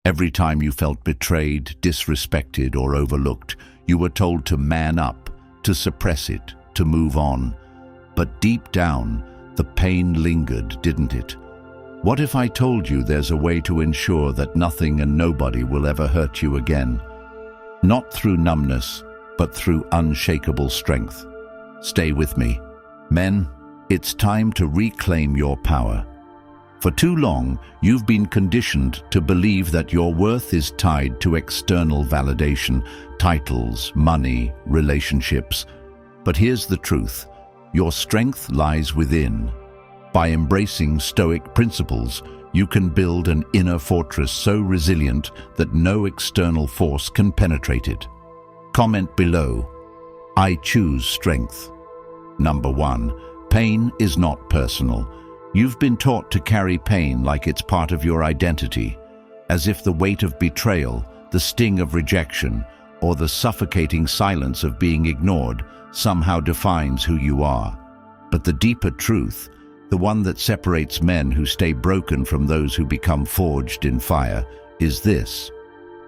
Every time you felt betrayed, disrespected, or overlooked, you were told to man up, to suppress it, to move on. But deep down, the pain lingered, didn't it? What if I told you there's a way to ensure that nothing and nobody will ever hurt you again? Not through numbness, but through unshakable strength. Stay with me. Men, it's time to reclaim your power. For too long, you've been conditioned to believe that your worth is tied to external validation, titles, money, relationships. But here's the truth. Your strength lies within. By embracing Stoic principles, you can build an inner fortress so resilient that no external force can penetrate it. Comment below. I choose strength. Number 1. Pain is not personal. You've been taught to carry pain like it's part of your identity, as if the weight of betrayal, the sting of rejection, or the suffocating silence of being ignored somehow defines who you are. But the deeper truth, the one that separates men who stay broken from those who become forged in fire, is this.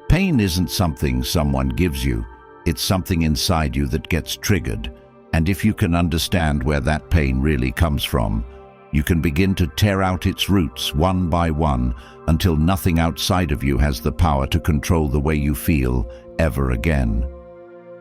Pain isn't something someone gives you, it's something inside you that gets triggered. And if you can understand where that pain really comes from, you can begin to tear out its roots one by one until nothing outside of you has the power to control the way you feel ever again.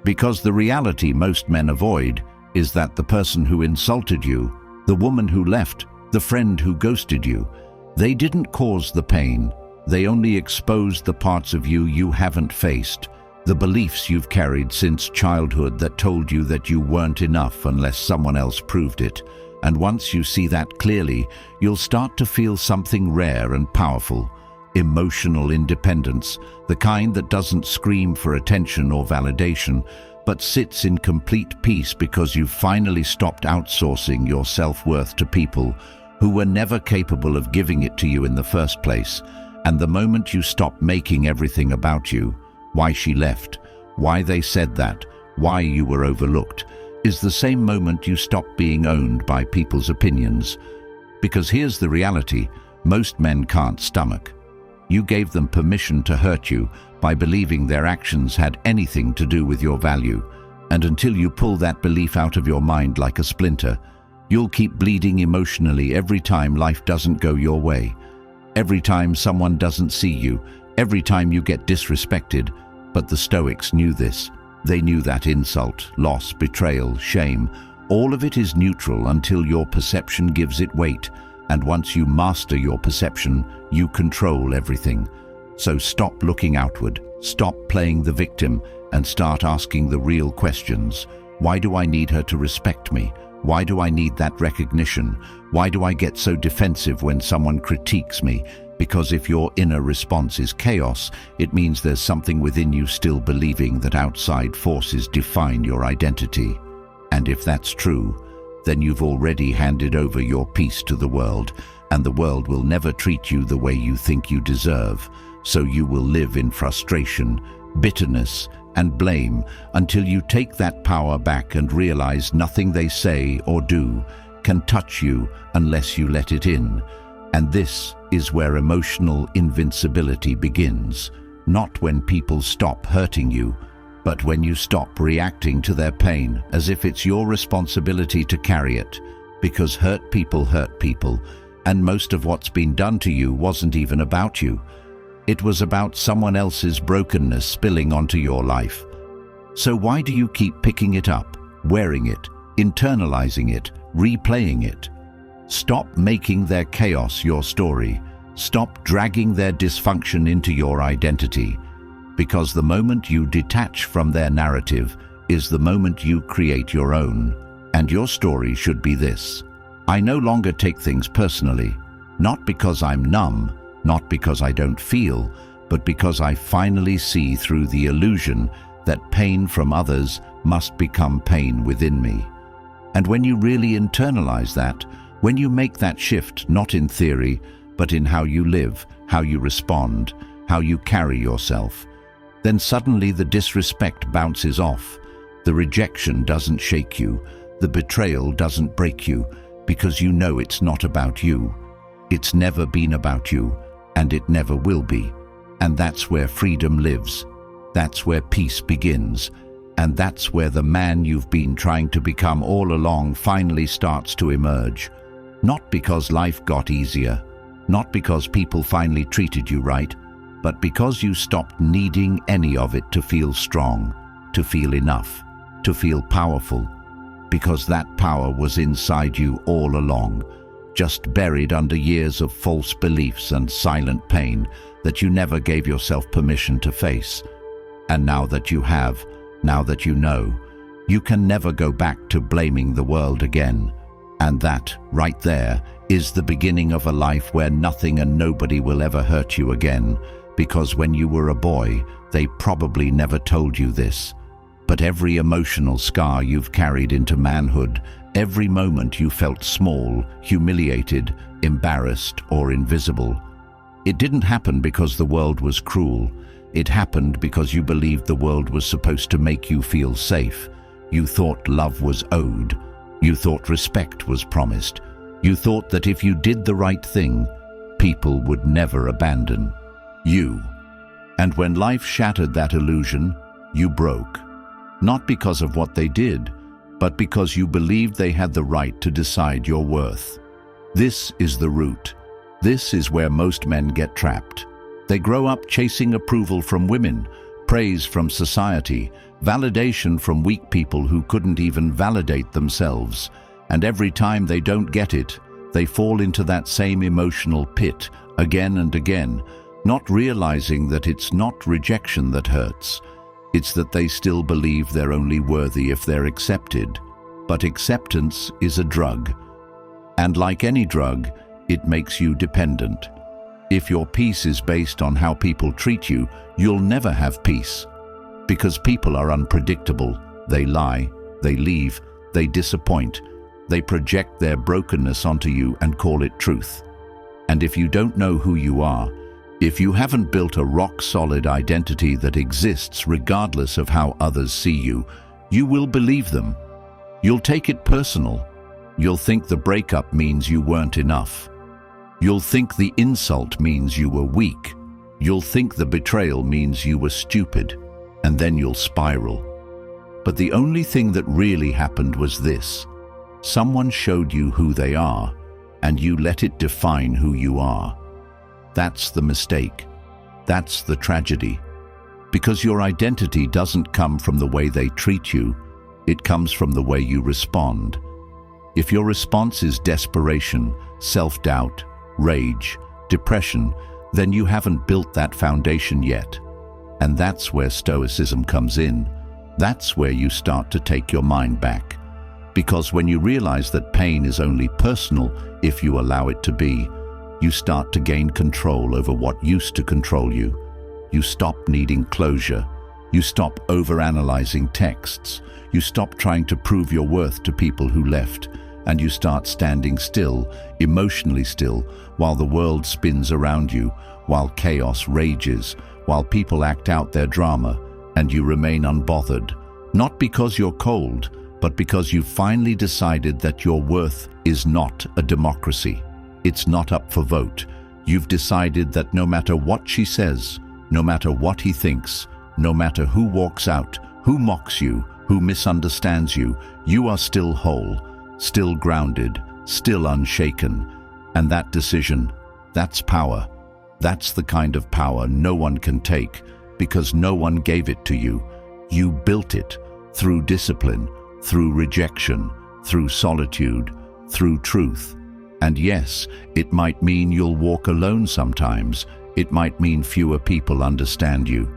Because the reality most men avoid is that the person who insulted you, the woman who left, the friend who ghosted you, they didn't cause the pain. They only exposed the parts of you you haven't faced, the beliefs you've carried since childhood that told you that you weren't enough unless someone else proved it. And once you see that clearly, you'll start to feel something rare and powerful. Emotional independence, the kind that doesn't scream for attention or validation, but sits in complete peace because you've finally stopped outsourcing your self-worth to people who were never capable of giving it to you in the first place. And the moment you stop making everything about you, why she left, why they said that, why you were overlooked, is the same moment you stop being owned by people's opinions. Because here's the reality, most men can't stomach. You gave them permission to hurt you by believing their actions had anything to do with your value. And until you pull that belief out of your mind like a splinter, you'll keep bleeding emotionally every time life doesn't go your way. Every time someone doesn't see you, every time you get disrespected. But the Stoics knew this. They knew that insult, loss, betrayal, shame, all of it is neutral until your perception gives it weight. And once you master your perception, you control everything. So stop looking outward, stop playing the victim, and start asking the real questions. Why do I need her to respect me? Why do I need that recognition? Why do I get so defensive when someone critiques me? Because if your inner response is chaos, it means there's something within you still believing that outside forces define your identity. And if that's true, then you've already handed over your peace to the world, and the world will never treat you the way you think you deserve. So you will live in frustration, bitterness, and blame until you take that power back and realize nothing they say or do can touch you unless you let it in. And this is where emotional invincibility begins, not when people stop hurting you, but when you stop reacting to their pain as if it's your responsibility to carry it. Because hurt people, and most of what's been done to you wasn't even about you. It was about someone else's brokenness spilling onto your life. So why do you keep picking it up, wearing it, internalizing it, replaying it? Stop making their chaos your story. Stop dragging their dysfunction into your identity. Because the moment you detach from their narrative is the moment you create your own. And your story should be this: I no longer take things personally, not because I'm numb, not because I don't feel, but because I finally see through the illusion that pain from others must become pain within me. And when you really internalize that, when you make that shift, not in theory, but in how you live, how you respond, how you carry yourself, then suddenly the disrespect bounces off. The rejection doesn't shake you. The betrayal doesn't break you, because you know it's not about you. It's never been about you, and it never will be. And that's where freedom lives. That's where peace begins. And that's where the man you've been trying to become all along finally starts to emerge. Not because life got easier, not because people finally treated you right, but because you stopped needing any of it to feel strong, to feel enough, to feel powerful. Because that power was inside you all along, just buried under years of false beliefs and silent pain that you never gave yourself permission to face. And now that you have, now that you know, you can never go back to blaming the world again. And that, right there, is the beginning of a life where nothing and nobody will ever hurt you again, because when you were a boy, they probably never told you this. But every emotional scar you've carried into manhood, every moment you felt small, humiliated, embarrassed, or invisible, it didn't happen because the world was cruel. It happened because you believed the world was supposed to make you feel safe. You thought love was owed. You thought respect was promised. You thought that if you did the right thing, people would never abandon you. And when life shattered that illusion, you broke. Not because of what they did, but because you believed they had the right to decide your worth. This is the root. This is where most men get trapped. They grow up chasing approval from women, praise from society, validation from weak people who couldn't even validate themselves. And every time they don't get it, they fall into that same emotional pit again and again, not realizing that it's not rejection that hurts. It's that they still believe they're only worthy if they're accepted. But acceptance is a drug. And like any drug, it makes you dependent. If your peace is based on how people treat you, you'll never have peace. Because people are unpredictable. They lie, they leave, they disappoint. They project their brokenness onto you and call it truth. And if you don't know who you are, if you haven't built a rock-solid identity that exists regardless of how others see you, you will believe them. You'll take it personal. You'll think the breakup means you weren't enough. You'll think the insult means you were weak. You'll think the betrayal means you were stupid. And then you'll spiral. But the only thing that really happened was this. Someone showed you who they are, and you let it define who you are. That's the mistake. That's the tragedy. Because your identity doesn't come from the way they treat you, it comes from the way you respond. If your response is desperation, self-doubt, rage, depression, then you haven't built that foundation yet. And that's where Stoicism comes in. That's where you start to take your mind back. Because when you realize that pain is only personal if you allow it to be, you start to gain control over what used to control you. You stop needing closure. You stop overanalyzing texts. You stop trying to prove your worth to people who left. And you start standing still, emotionally still, while the world spins around you, while chaos rages, while people act out their drama, and you remain unbothered. Not because you're cold, but because you've finally decided that your worth is not a democracy. It's not up for vote. You've decided that no matter what she says, no matter what he thinks, no matter who walks out, who mocks you, who misunderstands you, you are still whole, still grounded, still unshaken. And that decision, that's power. That's the kind of power no one can take, because no one gave it to you. You built it through discipline, through rejection, through solitude, through truth. And yes, it might mean you'll walk alone sometimes. It might mean fewer people understand you.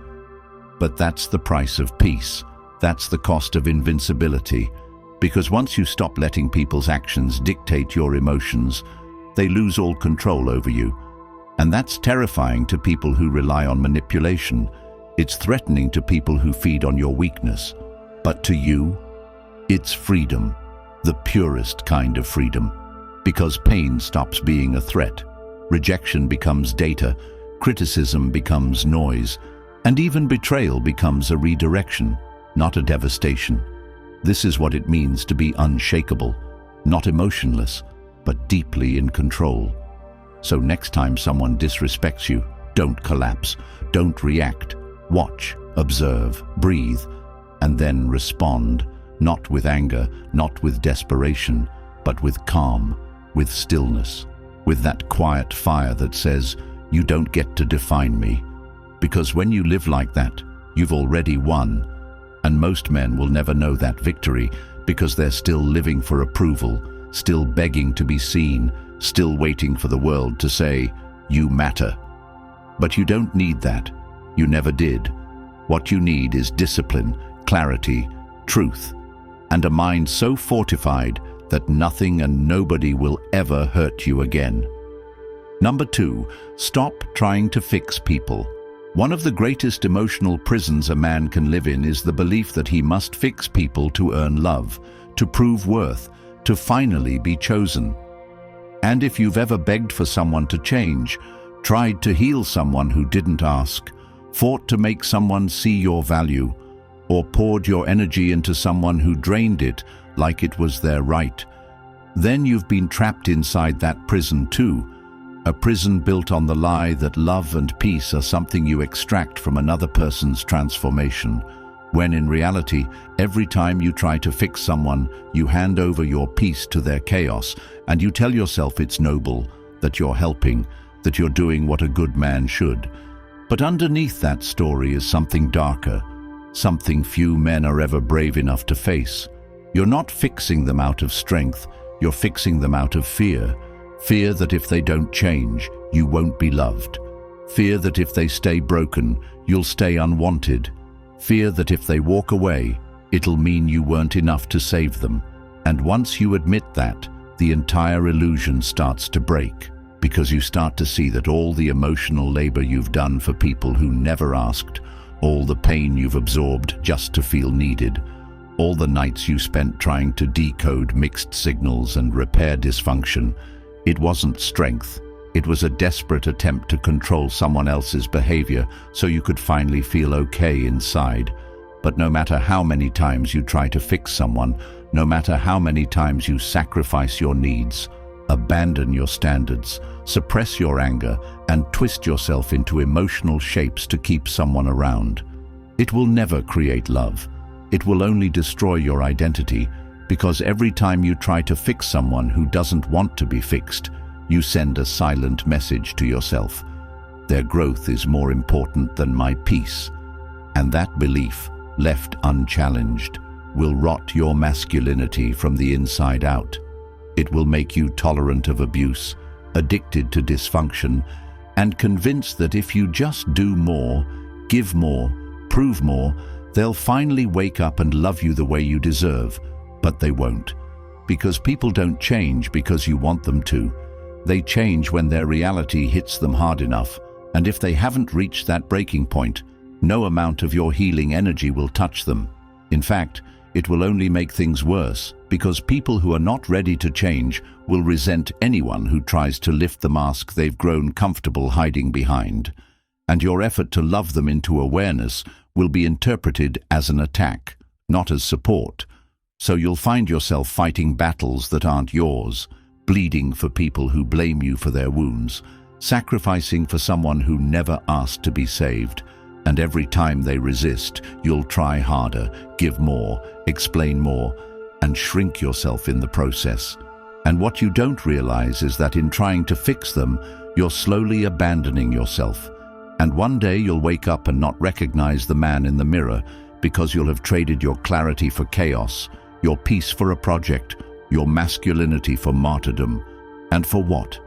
But that's the price of peace. That's the cost of invincibility. Because once you stop letting people's actions dictate your emotions, they lose all control over you. And that's terrifying to people who rely on manipulation. It's threatening to people who feed on your weakness. But to you, it's freedom, the purest kind of freedom. Because pain stops being a threat. Rejection becomes data, criticism becomes noise, and even betrayal becomes a redirection, not a devastation. This is what it means to be unshakable, not emotionless, but deeply in control. So next time someone disrespects you, don't collapse. Don't react. Watch, observe, breathe, and then respond, not with anger, not with desperation, but with calm, with stillness, with that quiet fire that says, "You don't get to define me." Because when you live like that, you've already won. And most men will never know that victory because they're still living for approval, still begging to be seen, still waiting for the world to say, "You matter." But you don't need that. You never did. What you need is discipline, clarity, truth, and a mind so fortified that nothing and nobody will ever hurt you again. Number 2, stop trying to fix people. One of the greatest emotional prisons a man can live in is the belief that he must fix people to earn love, to prove worth, to finally be chosen. And if you've ever begged for someone to change, tried to heal someone who didn't ask, fought to make someone see your value, or poured your energy into someone who drained it like it was their right, then you've been trapped inside that prison too. A prison built on the lie that love and peace are something you extract from another person's transformation, when in reality, every time you try to fix someone, you hand over your peace to their chaos, and you tell yourself it's noble, that you're helping, that you're doing what a good man should. But underneath that story is something darker, something few men are ever brave enough to face. You're not fixing them out of strength, you're fixing them out of fear. Fear that if they don't change, you won't be loved. Fear that if they stay broken, you'll stay unwanted. Fear that if they walk away, it'll mean you weren't enough to save them. And once you admit that, the entire illusion starts to break, because you start to see that all the emotional labor you've done for people who never asked, all the pain you've absorbed just to feel needed, all the nights you spent trying to decode mixed signals and repair dysfunction, it wasn't strength. It was a desperate attempt to control someone else's behavior so you could finally feel okay inside. But no matter how many times you try to fix someone, no matter how many times you sacrifice your needs, abandon your standards, suppress your anger, and twist yourself into emotional shapes to keep someone around, it will never create love. It will only destroy your identity, because every time you try to fix someone who doesn't want to be fixed, you send a silent message to yourself. Their growth is more important than my peace. And that belief, left unchallenged, will rot your masculinity from the inside out. It will make you tolerant of abuse, addicted to dysfunction, and convinced that if you just do more, give more, prove more, they'll finally wake up and love you the way you deserve. But they won't, because people don't change because you want them to. They change when their reality hits them hard enough, and if they haven't reached that breaking point, no amount of your healing energy will touch them. In fact, it will only make things worse, because people who are not ready to change will resent anyone who tries to lift the mask they've grown comfortable hiding behind. And your effort to love them into awareness will be interpreted as an attack, not as support. So you'll find yourself fighting battles that aren't yours, bleeding for people who blame you for their wounds, sacrificing for someone who never asked to be saved. And every time they resist, you'll try harder, give more, explain more, and shrink yourself in the process. And what you don't realize is that in trying to fix them, you're slowly abandoning yourself. And one day you'll wake up and not recognize the man in the mirror, because you'll have traded your clarity for chaos, your peace for a project, your masculinity for martyrdom. And for what?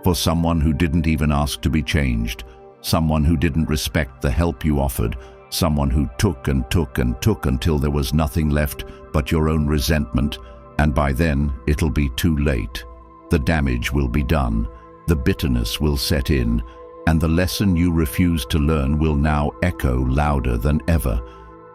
For someone who didn't even ask to be changed, someone who didn't respect the help you offered, someone who took and took and took until there was nothing left but your own resentment, and by then it'll be too late. The damage will be done, the bitterness will set in, and the lesson you refuse to learn will now echo louder than ever.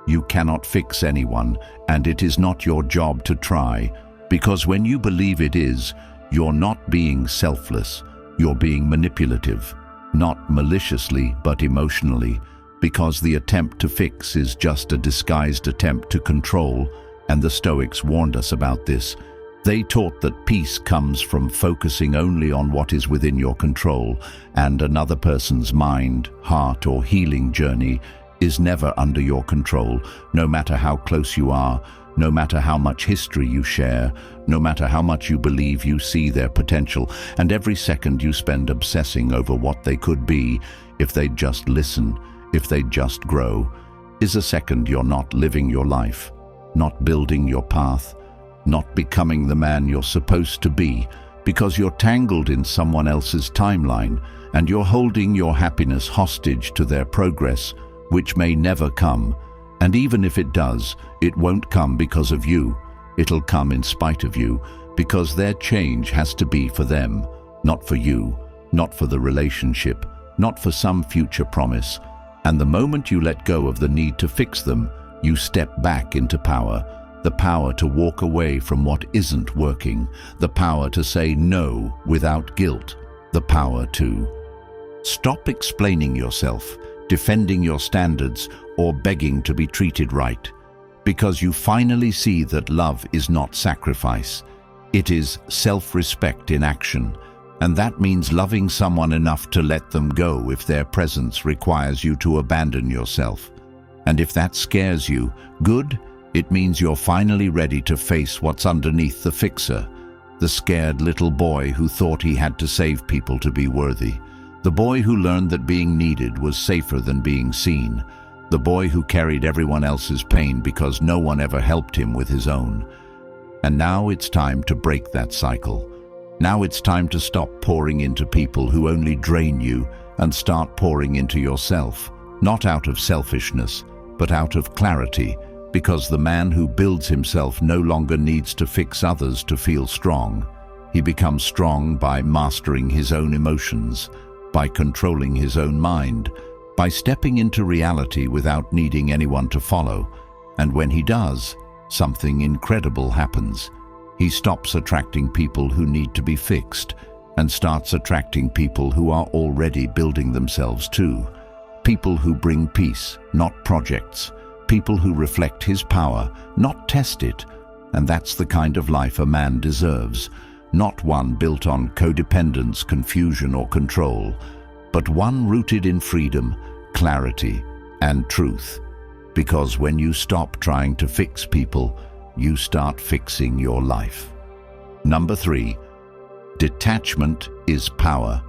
You cannot fix anyone, and it is not your job to try, because when you believe it is, you're not being selfless, you're being manipulative, not maliciously but emotionally, because the attempt to fix is just a disguised attempt to control, and the Stoics warned us about this. They taught that peace comes from focusing only on what is within your control, and another person's mind, heart, or healing journey is never under your control, no matter how close you are, no matter how much history you share, no matter how much you believe you see their potential, and every second you spend obsessing over what they could be if they'd just listen, if they'd just grow, is a second you're not living your life, not building your path, not becoming the man you're supposed to be, because you're tangled in someone else's timeline and you're holding your happiness hostage to their progress, which may never come. And even if it does, it won't come because of you. It'll come in spite of you, because their change has to be for them, not for you, not for the relationship, not for some future promise. And the moment you let go of the need to fix them, you step back into power. The power to walk away from what isn't working, the power to say no without guilt, the power to stop explaining yourself, defending your standards, or begging to be treated right, because you finally see that love is not sacrifice. It is self-respect in action, and that means loving someone enough to let them go if their presence requires you to abandon yourself. And if that scares you, good. It means you're finally ready to face what's underneath the fixer, the scared little boy who thought he had to save people to be worthy, the boy who learned that being needed was safer than being seen, the boy who carried everyone else's pain because no one ever helped him with his own. And now it's time to break that cycle. Now it's time to stop pouring into people who only drain you and start pouring into yourself, not out of selfishness, but out of clarity. Because the man who builds himself no longer needs to fix others to feel strong. He becomes strong by mastering his own emotions, by controlling his own mind, by stepping into reality without needing anyone to follow. And when he does, something incredible happens. He stops attracting people who need to be fixed and starts attracting people who are already building themselves too. People who bring peace, not projects. People who reflect his power, not test it. And that's the kind of life a man deserves. Not one built on codependence, confusion, or control, but one rooted in freedom, clarity, and truth. Because when you stop trying to fix people, you start fixing your life. Number 3, detachment is power.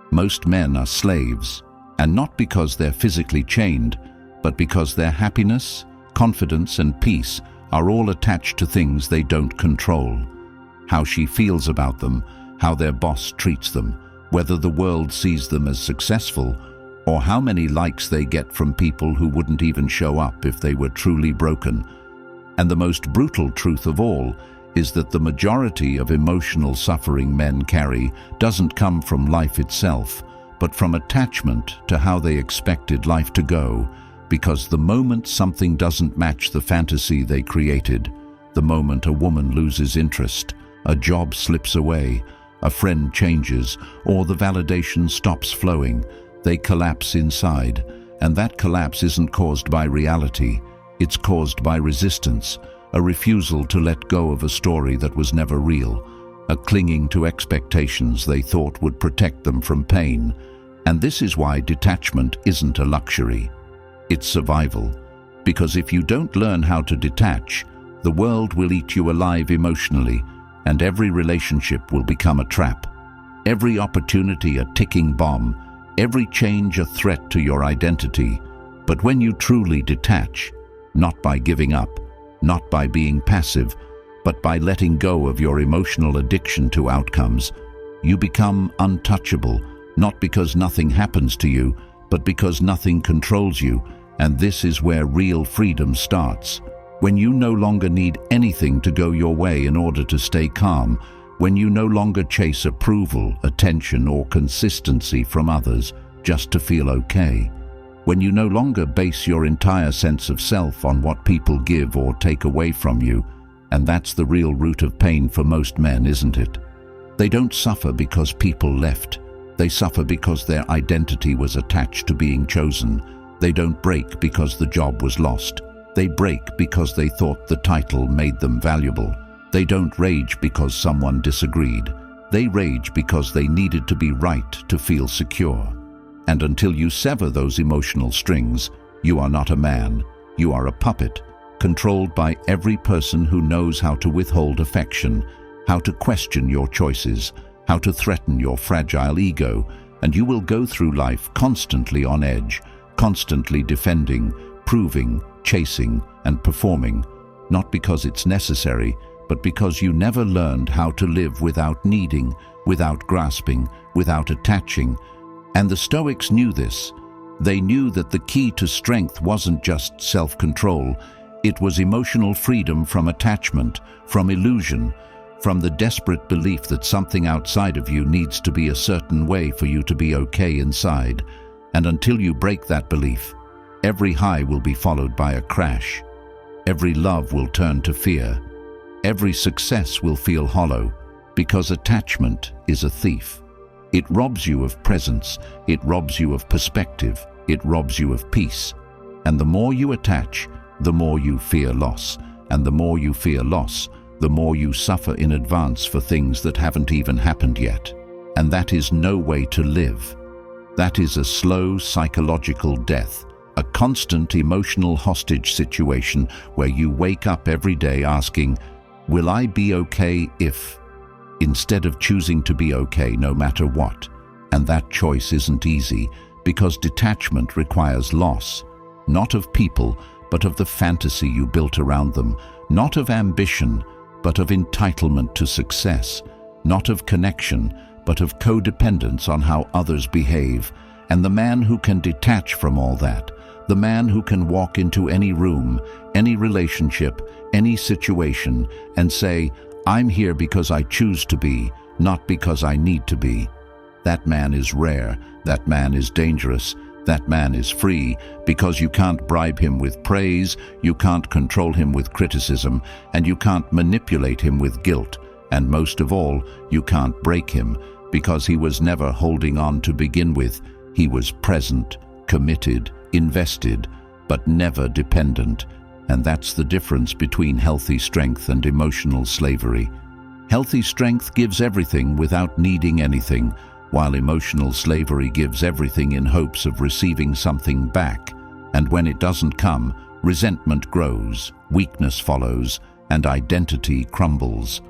Most men are slaves, and not because they're physically chained, but because their happiness, confidence, and peace are all attached to things they don't control. How she feels about them, how their boss treats them, whether the world sees them as successful, or how many likes they get from people who wouldn't even show up if they were truly broken. And the most brutal truth of all is that the majority of emotional suffering men carry doesn't come from life itself, but from attachment to how they expected life to go. Because the moment something doesn't match the fantasy they created, the moment a woman loses interest, a job slips away, a friend changes, or the validation stops flowing, they collapse inside. And that collapse isn't caused by reality, it's caused by resistance, a refusal to let go of a story that was never real, a clinging to expectations they thought would protect them from pain. And this is why detachment isn't a luxury. It's survival, because if you don't learn how to detach, the world will eat you alive emotionally, and every relationship will become a trap. Every opportunity a ticking bomb, every change a threat to your identity. But when you truly detach, not by giving up, not by being passive, but by letting go of your emotional addiction to outcomes, you become untouchable, not because nothing happens to you, but because nothing controls you. And this is where real freedom starts. When you no longer need anything to go your way in order to stay calm, when you no longer chase approval, attention, or consistency from others just to feel okay, when you no longer base your entire sense of self on what people give or take away from you. And that's the real root of pain for most men, isn't it? They don't suffer because people left. They suffer because their identity was attached to being chosen. They don't break because the job was lost. They break because they thought the title made them valuable. They don't rage because someone disagreed. They rage because they needed to be right to feel secure. And until you sever those emotional strings, you are not a man. You are a puppet, controlled by every person who knows how to withhold affection, how to question your choices, how to threaten your fragile ego, and you will go through life constantly on edge, constantly defending, proving, chasing, and performing, not because it's necessary, but because you never learned how to live without needing, without grasping, without attaching. And the Stoics knew this. They knew that the key to strength wasn't just self-control, it was emotional freedom from attachment, from illusion, from the desperate belief that something outside of you needs to be a certain way for you to be okay inside. And until you break that belief, every high will be followed by a crash. Every love will turn to fear. Every success will feel hollow, because attachment is a thief. It robs you of presence, it robs you of perspective, it robs you of peace. And the more you attach, the more you fear loss. And the more you fear loss, the more you suffer in advance for things that haven't even happened yet. And that is no way to live. That is a slow psychological death, a constant emotional hostage situation where you wake up every day asking, will I be okay if, instead of choosing to be okay no matter what? And that choice isn't easy, because detachment requires loss, not of people, but of the fantasy you built around them, not of ambition, but of entitlement to success, not of connection, but of codependence on how others behave. And the man who can detach from all that, the man who can walk into any room, any relationship, any situation, and say, I'm here because I choose to be, not because I need to be. That man is rare, that man is dangerous, that man is free, because you can't bribe him with praise, you can't control him with criticism, and you can't manipulate him with guilt. And most of all, you can't break him, because he was never holding on to begin with. He was present, committed, invested, but never dependent. And that's the difference between healthy strength and emotional slavery. Healthy strength gives everything without needing anything, while emotional slavery gives everything in hopes of receiving something back. And when it doesn't come, resentment grows, weakness follows, and identity crumbles.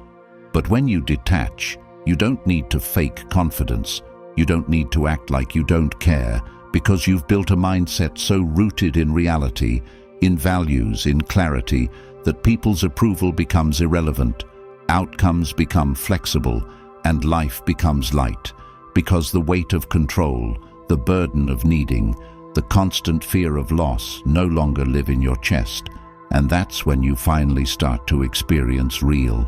But when you detach, you don't need to fake confidence. You don't need to act like you don't care, because you've built a mindset so rooted in reality, in values, in clarity, that people's approval becomes irrelevant, outcomes become flexible, and life becomes light. Because the weight of control, the burden of needing, the constant fear of loss no longer live in your chest. And that's when you finally start to experience real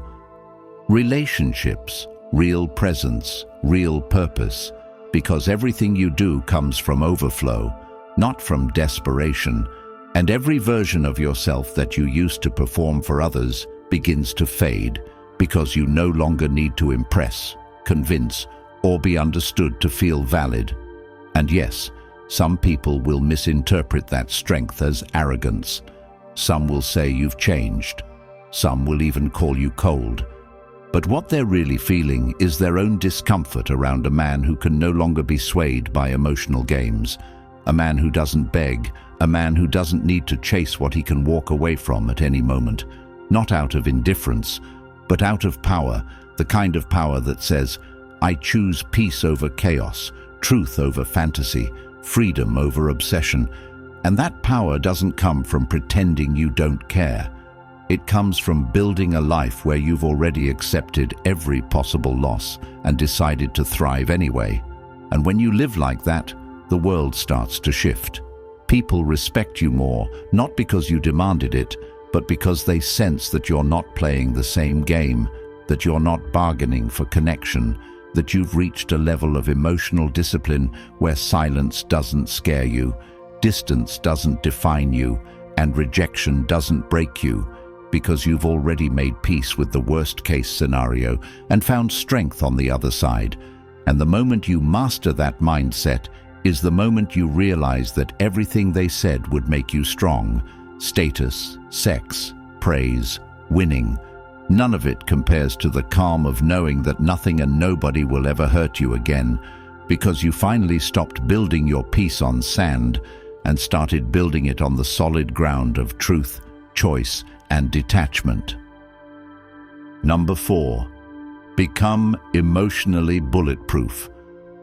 relationships, real presence, real purpose. Because everything you do comes from overflow, not from desperation. And every version of yourself that you used to perform for others begins to fade, because you no longer need to impress, convince, or be understood to feel valid. And yes, some people will misinterpret that strength as arrogance. Some will say you've changed. Some will even call you cold. But what they're really feeling is their own discomfort around a man who can no longer be swayed by emotional games, a man who doesn't beg, a man who doesn't need to chase what he can walk away from at any moment, not out of indifference, but out of power, the kind of power that says, I choose peace over chaos, truth over fantasy, freedom over obsession. And that power doesn't come from pretending you don't care. It comes from building a life where you've already accepted every possible loss and decided to thrive anyway. And when you live like that, the world starts to shift. People respect you more, not because you demanded it, but because they sense that you're not playing the same game, that you're not bargaining for connection, that you've reached a level of emotional discipline where silence doesn't scare you, distance doesn't define you, and rejection doesn't break you, because you've already made peace with the worst-case scenario and found strength on the other side. And the moment you master that mindset is the moment you realize that everything they said would make you strong, status, sex, praise, winning, None of it compares to the calm of knowing that nothing and nobody will ever hurt you again, because you finally stopped building your peace on sand and started building it on the solid ground of truth, choice, and detachment. Number 4. Become emotionally bulletproof.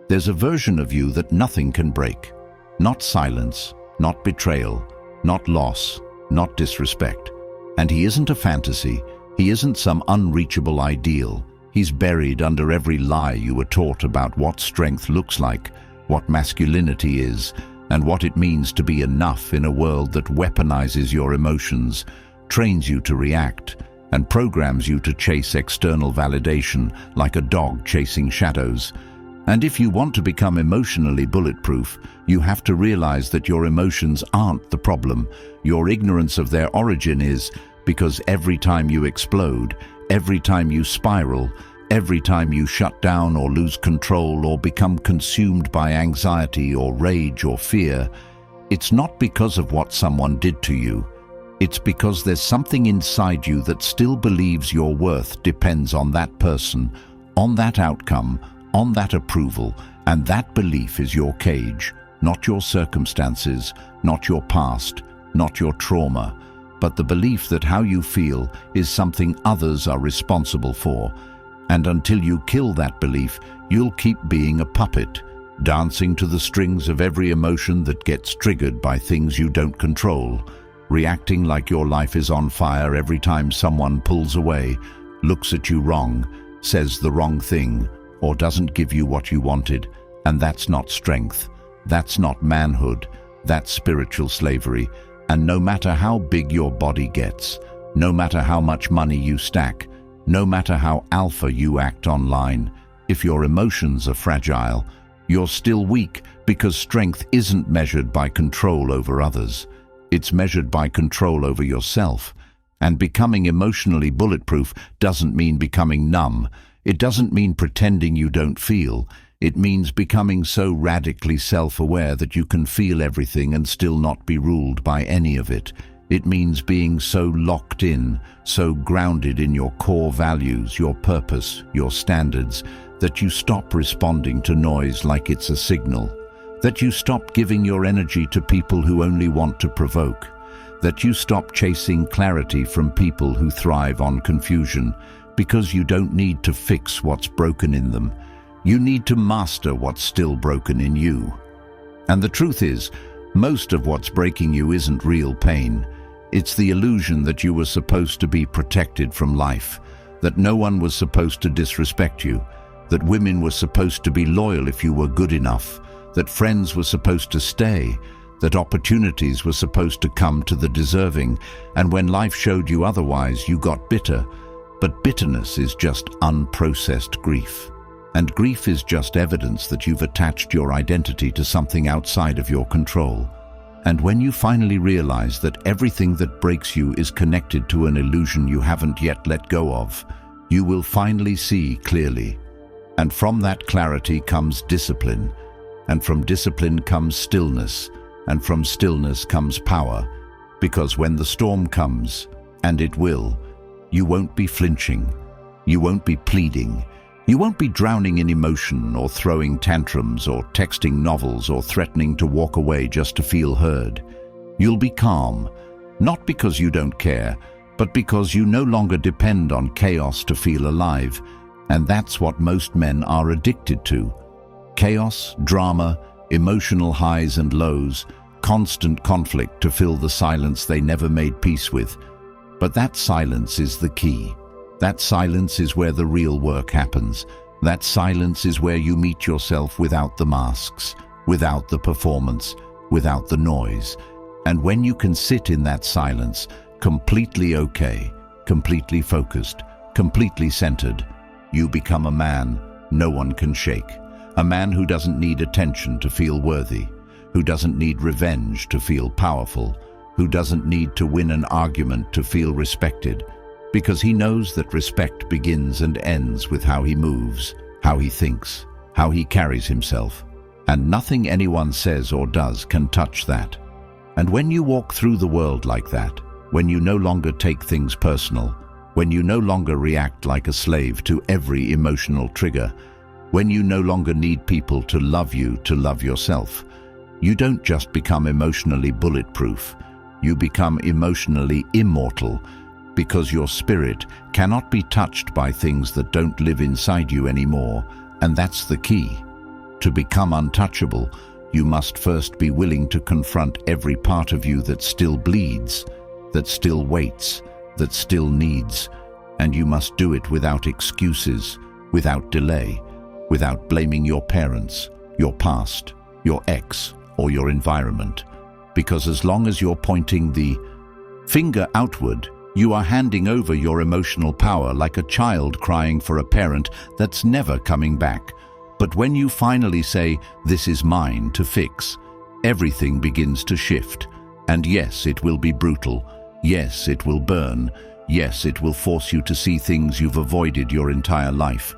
There's a version of you that nothing can break. Not silence, not betrayal, not loss, not disrespect. And he isn't a fantasy. He isn't some unreachable ideal. He's buried under every lie you were taught about what strength looks like, what masculinity is, and what it means to be enough in a world that weaponizes your emotions, trains you to react, and programs you to chase external validation like a dog chasing shadows. And if you want to become emotionally bulletproof, you have to realize that your emotions aren't the problem. Your ignorance of their origin is, because every time you explode, every time you spiral, every time you shut down or lose control or become consumed by anxiety or rage or fear, it's not because of what someone did to you. It's because there's something inside you that still believes your worth depends on that person, on that outcome, on that approval, and that belief is your cage, not your circumstances, not your past, not your trauma, but the belief that how you feel is something others are responsible for. And until you kill that belief, you'll keep being a puppet, dancing to the strings of every emotion that gets triggered by things you don't control, reacting like your life is on fire every time someone pulls away, looks at you wrong, says the wrong thing, or doesn't give you what you wanted. And that's not strength. That's not manhood. That's spiritual slavery. And no matter how big your body gets, no matter how much money you stack, no matter how alpha you act online, if your emotions are fragile, you're still weak, because strength isn't measured by control over others. It's measured by control over yourself. And becoming emotionally bulletproof doesn't mean becoming numb. It doesn't mean pretending you don't feel. It means becoming so radically self-aware that you can feel everything and still not be ruled by any of it. It means being so locked in, so grounded in your core values, your purpose, your standards, that you stop responding to noise like it's a signal. That you stop giving your energy to people who only want to provoke. That you stop chasing clarity from people who thrive on confusion, because you don't need to fix what's broken in them. You need to master what's still broken in you. And the truth is, most of what's breaking you isn't real pain. It's the illusion that you were supposed to be protected from life, that no one was supposed to disrespect you, that women were supposed to be loyal if you were good enough, that friends were supposed to stay, that opportunities were supposed to come to the deserving, and when life showed you otherwise, you got bitter. But bitterness is just unprocessed grief. And grief is just evidence that you've attached your identity to something outside of your control. And when you finally realize that everything that breaks you is connected to an illusion you haven't yet let go of, you will finally see clearly. And from that clarity comes discipline. And from discipline comes stillness. And from stillness comes power. Because when the storm comes, and it will, you won't be flinching. You won't be pleading. You won't be drowning in emotion or throwing tantrums or texting novels or threatening to walk away just to feel heard. You'll be calm, not because you don't care, but because you no longer depend on chaos to feel alive. And that's what most men are addicted to. Chaos, drama, emotional highs and lows, constant conflict to fill the silence they never made peace with. But that silence is the key. That silence is where the real work happens. That silence is where you meet yourself without the masks, without the performance, without the noise. And when you can sit in that silence, completely okay, completely focused, completely centered, you become a man no one can shake. A man who doesn't need attention to feel worthy, who doesn't need revenge to feel powerful, who doesn't need to win an argument to feel respected, because he knows that respect begins and ends with how he moves, how he thinks, how he carries himself. And nothing anyone says or does can touch that. And when you walk through the world like that, when you no longer take things personal, when you no longer react like a slave to every emotional trigger, when you no longer need people to love you to love yourself, you don't just become emotionally bulletproof, you become emotionally immortal, because your spirit cannot be touched by things that don't live inside you anymore, and that's the key. To become untouchable, you must first be willing to confront every part of you that still bleeds, that still waits, that still needs, and you must do it without excuses, without delay, without blaming your parents, your past, your ex, or your environment. Because as long as you're pointing the finger outward, you are handing over your emotional power like a child crying for a parent that's never coming back. But when you finally say, "This is mine to fix," everything begins to shift. And yes, it will be brutal. Yes, it will burn. Yes, it will force you to see things you've avoided your entire life.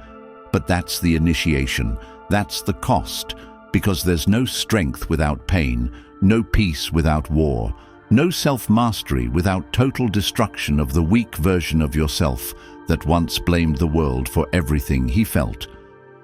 But that's the initiation. That's the cost. Because there's no strength without pain, no peace without war, no self-mastery without total destruction of the weak version of yourself that once blamed the world for everything he felt.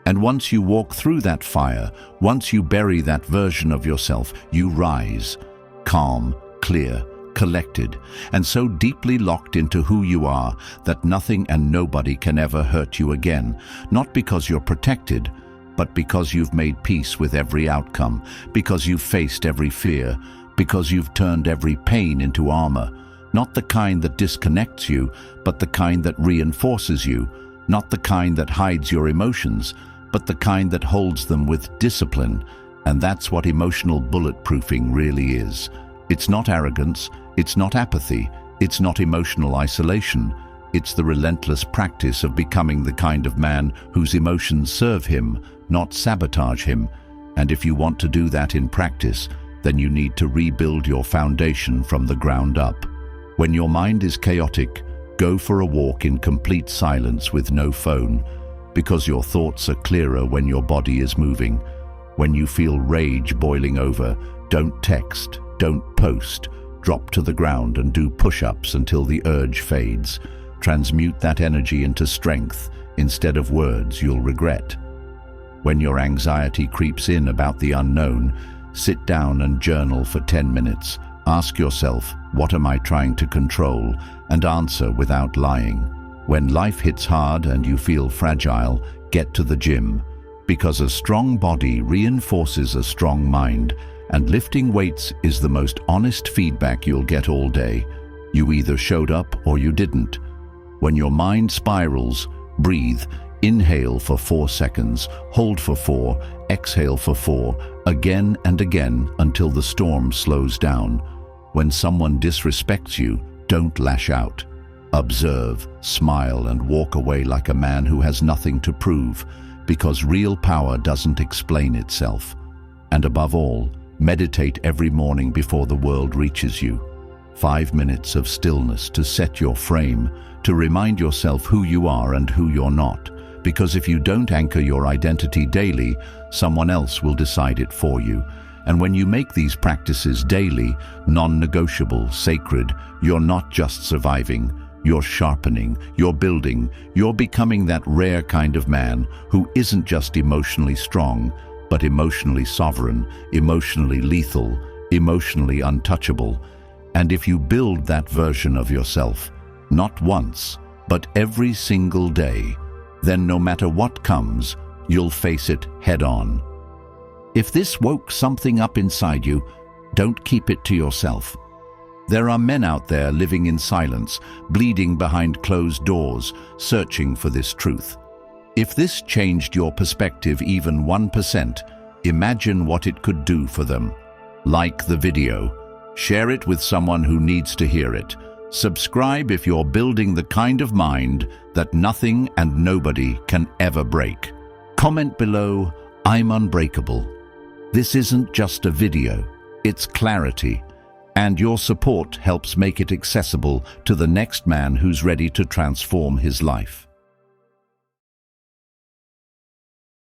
And once you walk through that fire, once you bury that version of yourself, you rise, calm, clear, collected, and so deeply locked into who you are that nothing and nobody can ever hurt you again, not because you're protected, but because you've made peace with every outcome, because you've faced every fear, because you've turned every pain into armor, not the kind that disconnects you, but the kind that reinforces you, not the kind that hides your emotions, but the kind that holds them with discipline. And that's what emotional bulletproofing really is. It's not arrogance, it's not apathy, it's not emotional isolation. It's the relentless practice of becoming the kind of man whose emotions serve him, not sabotage him. And if you want to do that in practice, then you need to rebuild your foundation from the ground up. When your mind is chaotic, go for a walk in complete silence with no phone, because your thoughts are clearer when your body is moving. When you feel rage boiling over, don't text, don't post. Drop to the ground and do push-ups until the urge fades. Transmute that energy into strength instead of words you'll regret. When your anxiety creeps in about the unknown, sit down and journal for 10 minutes. Ask yourself, what am I trying to control? And answer without lying. When life hits hard and you feel fragile, get to the gym. Because a strong body reinforces a strong mind, and lifting weights is the most honest feedback you'll get all day. You either showed up or you didn't. When your mind spirals, breathe. Inhale for 4 seconds, hold for 4, exhale for 4, again and again until the storm slows down. When someone disrespects you, don't lash out. Observe, smile, and walk away like a man who has nothing to prove, because real power doesn't explain itself. And above all, meditate every morning before the world reaches you. 5 minutes of stillness to set your frame, to remind yourself who you are and who you're not. Because if you don't anchor your identity daily, someone else will decide it for you. And when you make these practices daily, non-negotiable, sacred, you're not just surviving, you're sharpening, you're building, you're becoming that rare kind of man who isn't just emotionally strong, but emotionally sovereign, emotionally lethal, emotionally untouchable. And if you build that version of yourself, not once, but every single day, then no matter what comes, you'll face it head-on. If this woke something up inside you, don't keep it to yourself. There are men out there living in silence, bleeding behind closed doors, searching for this truth. If this changed your perspective even 1%, imagine what it could do for them. Like the video. Share it with someone who needs to hear it. Subscribe if you're building the kind of mind that nothing and nobody can ever break. Comment below, I'm unbreakable. This isn't just a video, it's clarity. And your support helps make it accessible to the next man who's ready to transform his life.